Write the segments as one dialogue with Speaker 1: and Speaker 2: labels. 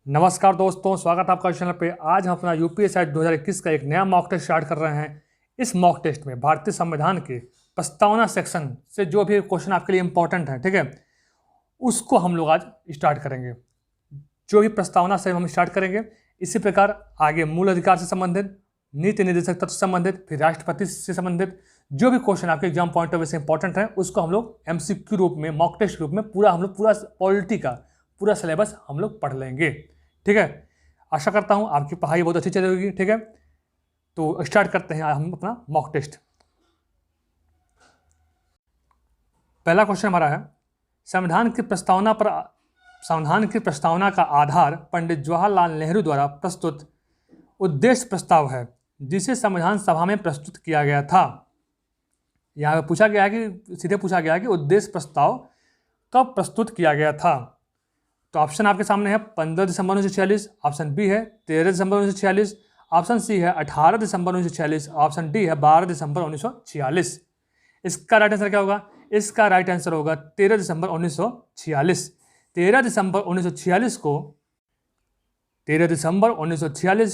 Speaker 1: नमस्कार दोस्तों, स्वागत है आपका चैनल पे। आज हम अपना यूपीएससी 2021 का एक नया मॉक टेस्ट स्टार्ट कर रहे हैं। इस मॉक टेस्ट में भारतीय संविधान के प्रस्तावना सेक्शन से जो भी क्वेश्चन आपके लिए इंपॉर्टेंट है, ठीक है, उसको हम लोग आज स्टार्ट करेंगे। जो भी प्रस्तावना से हम स्टार्ट करेंगे, इसी प्रकार आगे मूल अधिकार से संबंधित, नीति निर्देशक तत्व से संबंधित, फिर राष्ट्रपति से संबंधित जो भी क्वेश्चन आपके एग्जाम पॉइंट ऑफ व्यू से इंपॉर्टेंट है, उसको हम लोग एमसीक्यू रूप में, मॉक टेस्ट रूप में हम लोग पूरा पॉलिटी का पूरा सिलेबस हम लोग पढ़ लेंगे। ठीक है, आशा करता हूँ आपकी पढ़ाई बहुत अच्छी चलेगी। ठीक है, तो स्टार्ट करते हैं हम अपना मॉक टेस्ट। पहला क्वेश्चन हमारा है, संविधान की प्रस्तावना का आधार पंडित जवाहरलाल नेहरू द्वारा प्रस्तुत उद्देश्य प्रस्ताव है, जिसे संविधान सभा में प्रस्तुत किया गया था। यहाँ पे पूछा गया है कि सीधे पूछा गया है कि उद्देश्य प्रस्ताव कब प्रस्तुत किया गया था। तो ऑप्शन आपके सामने है 15 दिसंबर 1946, ऑप्शन बी है 13 दिसंबर 1946, ऑप्शन सी है 18 दिसंबर 1946, ऑप्शन डी है 12 दिसंबर 1946। इसका राइट आंसर क्या होगा? इसका राइट आंसर होगा 13 दिसंबर 1946। 13 दिसंबर 1946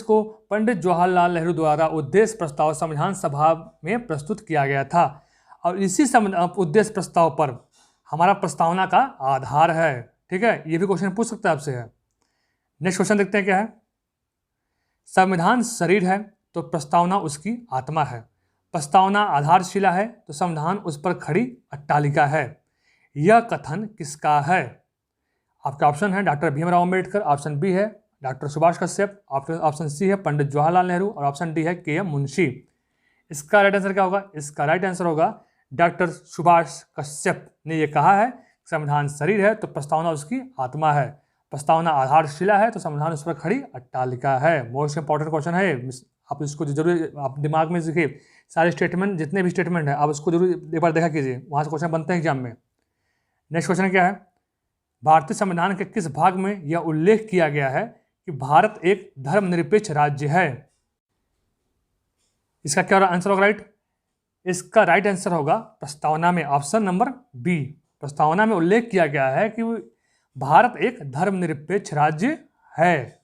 Speaker 1: को पंडित जवाहरलाल नेहरू द्वारा उद्देश्य प्रस्ताव संविधान सभा में प्रस्तुत किया गया था, और इसी उद्देश्य प्रस्ताव पर हमारा प्रस्तावना का आधार है। ठीक है, ये भी क्वेश्चन पूछ सकता है आपसे। है नेक्स्ट क्वेश्चन देखते हैं क्या है। संविधान शरीर है तो प्रस्तावना उसकी आत्मा है। प्रस्तावना आधारशिला है तो संविधान उस पर खड़ी अट्टालिका है। यह कथन किसका है? आपका ऑप्शन है doctor Bhimrao Ambedkar, option B है doctor Subhash Kashyap, option C है पंडित जवाहरलाल नेहरू, और ऑप्शन डी है के.एम. मुंशी। इसका राइट आंसर क्या होगा? इसका राइट आंसर होगा डॉक्टर सुभाष कश्यप ने यह कहा है, संविधान शरीर है तो प्रस्तावना उसकी आत्मा है, प्रस्तावना आधारशिला है तो संविधान उस पर खड़ी अट्टालिका है। मोस्ट इंपॉर्टेंट क्वेश्चन है, आप इसको जरूर आप दिमाग में सीखिए। सारे स्टेटमेंट, जितने भी स्टेटमेंट है, आप उसको जरूर एक बार देखा कीजिए, वहाँ से क्वेश्चन बनते हैं एग्जाम में। नेक्स्ट क्वेश्चन क्या है, भारतीय संविधान के किस भाग में यह उल्लेख किया गया है कि भारत एक धर्मनिरपेक्ष राज्य है? इसका क्या आंसर होगा राइट? इसका राइट आंसर होगा प्रस्तावना में ऑप्शन नंबर बी। प्रस्तावना में उल्लेख किया गया है कि भारत एक धर्मनिरपेक्ष राज्य है।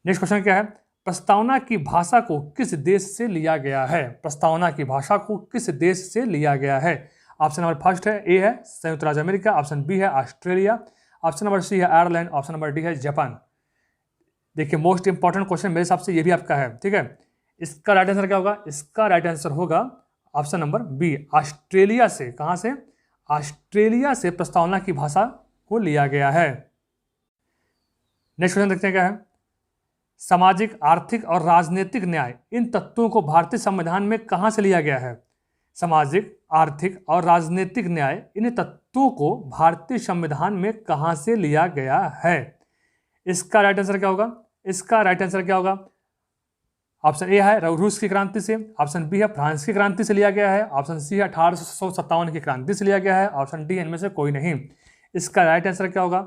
Speaker 1: नेक्स्ट क्वेश्चन क्या है, प्रस्तावना की भाषा को किस देश से लिया गया है? प्रस्तावना की भाषा को किस देश से लिया गया है? ऑप्शन नंबर फर्स्ट है ए है संयुक्त राज्य अमेरिका, ऑप्शन बी है ऑस्ट्रेलिया, ऑप्शन नंबर सी है आयरलैंड, ऑप्शन नंबर डी है जापान। देखिए, मोस्ट इंपॉर्टेंट क्वेश्चन मेरे हिसाब से ये भी आपका है। ठीक है, इसका राइट आंसर क्या होगा? इसका राइट आंसर होगा ऑप्शन नंबर बी, ऑस्ट्रेलिया से। कहां से? ऑस्ट्रेलिया से प्रस्तावना की भाषा को लिया गया है। नेक्स्ट क्वेश्चन देखते हैं क्या है, सामाजिक, आर्थिक और राजनीतिक न्याय इन तत्वों को भारतीय संविधान में कहां से लिया गया है? सामाजिक, आर्थिक और राजनीतिक न्याय इन तत्वों को भारतीय संविधान में कहां से लिया गया है? इसका राइट आंसर क्या होगा? इसका राइट आंसर क्या होगा? ऑप्शन ए है रूस की क्रांति से, ऑप्शन बी है फ्रांस की क्रांति से लिया गया है, ऑप्शन सी है 1857 की क्रांति से लिया गया है, ऑप्शन डी इनमें से कोई नहीं। इसका राइट आंसर क्या होगा?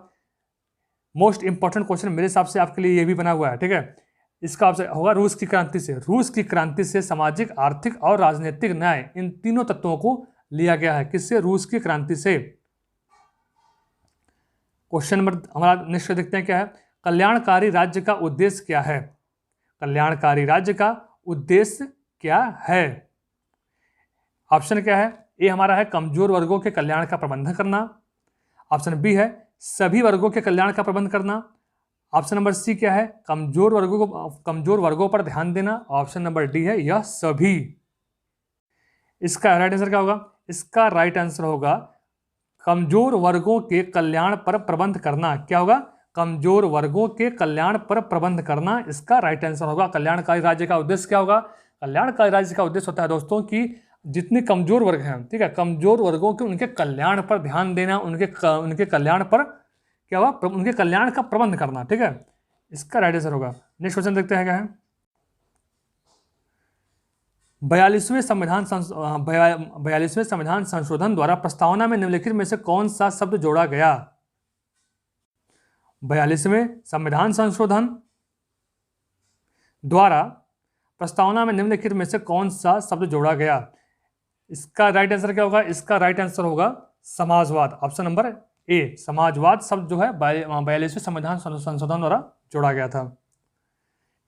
Speaker 1: मोस्ट इंपॉर्टेंट क्वेश्चन मेरे हिसाब से आपके लिए ये भी बना हुआ है। ठीक है, इसका ऑप्शन होगा रूस की क्रांति से। रूस की क्रांति से सामाजिक, आर्थिक और राजनीतिक न्याय इन तीनों तत्वों को लिया गया है। किससे? रूस की क्रांति से। क्वेश्चन नंबर हमारा नेक्स्ट देखते हैं क्या है, कल्याणकारी राज्य का उद्देश्य क्या है? कल्याणकारी राज्य का उद्देश्य क्या है? ऑप्शन क्या है? ए हमारा है कमजोर वर्गों के कल्याण का प्रबंधन करना, ऑप्शन बी है सभी वर्गों के कल्याण का प्रबंध करना, ऑप्शन नंबर सी क्या है कमजोर वर्गों पर ध्यान देना, ऑप्शन नंबर डी है यह सभी। इसका राइट आंसर क्या होगा? इसका राइट आंसर होगा कमजोर वर्गों के कल्याण पर प्रबंध करना। क्या होगा? कमजोर वर्गों के कल्याण पर प्रबंध करना। इसका राइट आंसर होगा। कल्याणकारी राज्य का उद्देश्य क्या होगा? कल्याणकारी राज्य का उद्देश्य होता है दोस्तों कि जितने कमजोर वर्ग हैं, ठीक है, कमजोर वर्गों के उनके कल्याण पर ध्यान देना, उनके कल्याण पर क्या हुआ? उनके कल्याण का प्रबंध करना। ठीक है, इसका राइट आंसर होगा। नेक्स्ट क्वेश्चन देखते हैं क्या है, 42वें संविधान संशोधन द्वारा प्रस्तावना में निम्नलिखित में से कौन सा शब्द जोड़ा गया? 42वें संविधान संशोधन द्वारा प्रस्तावना में निम्नलिखित में से कौन सा शब्द जोड़ा गया? इसका राइट आंसर क्या होगा? इसका राइट आंसर होगा समाजवाद। ऑप्शन नंबर ए समाजवाद शब्द जो है 42वें संविधान संशोधन द्वारा जोड़ा गया था।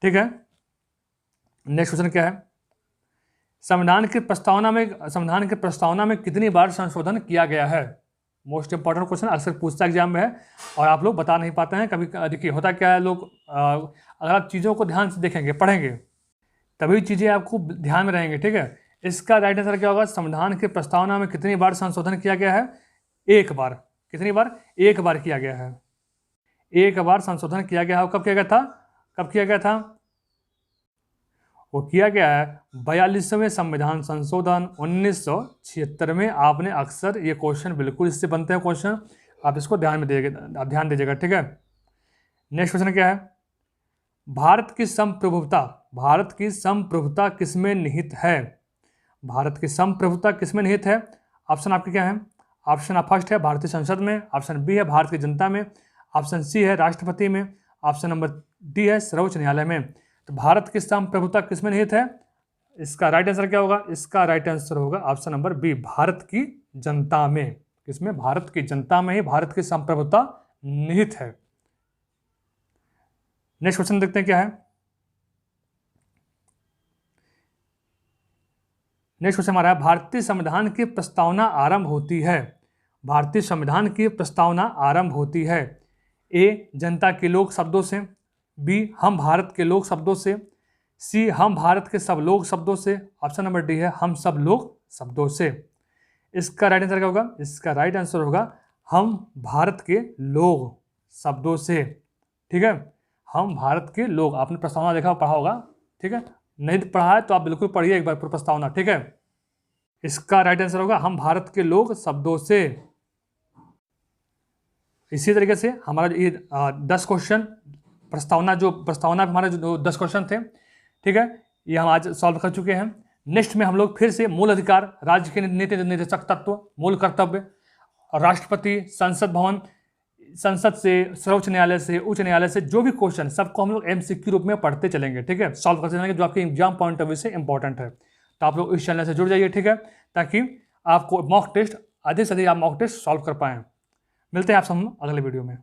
Speaker 1: ठीक है, नेक्स्ट क्वेश्चन क्या है, संविधान की प्रस्तावना में कितनी बार संशोधन किया गया है? मोस्ट इंपॉर्टेंट क्वेश्चन, अक्सर पूछता एग्जाम में है और आप लोग बता नहीं पाते हैं। कभी देखिए होता क्या है, लोग अगर आप चीज़ों को ध्यान से देखेंगे, पढ़ेंगे, तभी चीज़ें आपको ध्यान में रहेंगे। ठीक है, इसका राइट आंसर क्या होगा? संविधान की प्रस्तावना में कितनी बार संशोधन किया गया है? एक बार। कितनी बार? एक बार किया गया है। एक बार संशोधन किया गया है। कब किया गया था? कब किया गया था? वो किया गया है 42वें संविधान संशोधन 1976 में। आपने अक्सर ये क्वेश्चन बिल्कुल इससे बनते हैं क्वेश्चन, आप इसको ध्यान में आप ध्यान दीजिएगा। ठीक है, नेक्स्ट क्वेश्चन क्या है, भारत की संप्रभुता किसमें निहित है? भारत की संप्रभुता किसमें निहित है? ऑप्शन आपके क्या है? ऑप्शन फर्स्ट है भारतीय संसद में, ऑप्शन बी है भारत की जनता में, ऑप्शन सी है राष्ट्रपति में, ऑप्शन नंबर डी है सर्वोच्च न्यायालय में। तो भारत की संप्रभुता किसमें निहित है? इसका राइट आंसर क्या होगा? इसका राइट आंसर होगा ऑप्शन नंबर बी, भारत की जनता में। किसमें? भारत की जनता में ही भारत की संप्रभुता निहित है। नेक्स्ट क्वेश्चन देखते हैं क्या है। नेक्स्ट क्वेश्चन हमारा है, भारतीय संविधान की प्रस्तावना आरंभ होती है। भारतीय संविधान की प्रस्तावना आरंभ होती है ए जनता के लोग शब्दों से, बी हम भारत के लोग शब्दों से, सी हम भारत के सब लोग शब्दों से, ऑप्शन नंबर डी है हम सब लोग शब्दों से। इसका राइट आंसर क्या होगा? इसका राइट आंसर होगा हम भारत के लोग शब्दों से। ठीक है, हम भारत के लोग। आपने प्रस्तावना देखा पढ़ा होगा। ठीक है, नहीं पढ़ा है तो आप बिल्कुल पढ़िए एक बार पूरी प्रस्तावना। ठीक है, इसका राइट आंसर होगा हम भारत के लोग शब्दों से। इसी तरीके से हमारा ये 10 क्वेश्चन प्रस्तावना हमारे जो 10 क्वेश्चन थे, ठीक है, ये हम आज सॉल्व कर चुके हैं। नेक्स्ट में हम लोग फिर से मूल अधिकार, राज्य के नीति निर्देशक तत्व, मूल कर्तव्य, राष्ट्रपति, संसद भवन, संसद से, सर्वोच्च न्यायालय से, उच्च न्यायालय से, जो भी क्वेश्चन सबको हम लोग MCQ रूप में पढ़ते चलेंगे। ठीक है, सॉल्व करते चलेंगे, जो आपके एग्जाम पॉइंट ऑफ व्यू से इंपॉर्टेंट है। तो आप लोग इस चैनल से जुड़ जाइए। ठीक है, ताकि आपको मॉक टेस्ट अधिक से अधिक आप मॉक टेस्ट सॉल्व कर पाएँ। मिलते हैं आपसे हम अगले वीडियो में।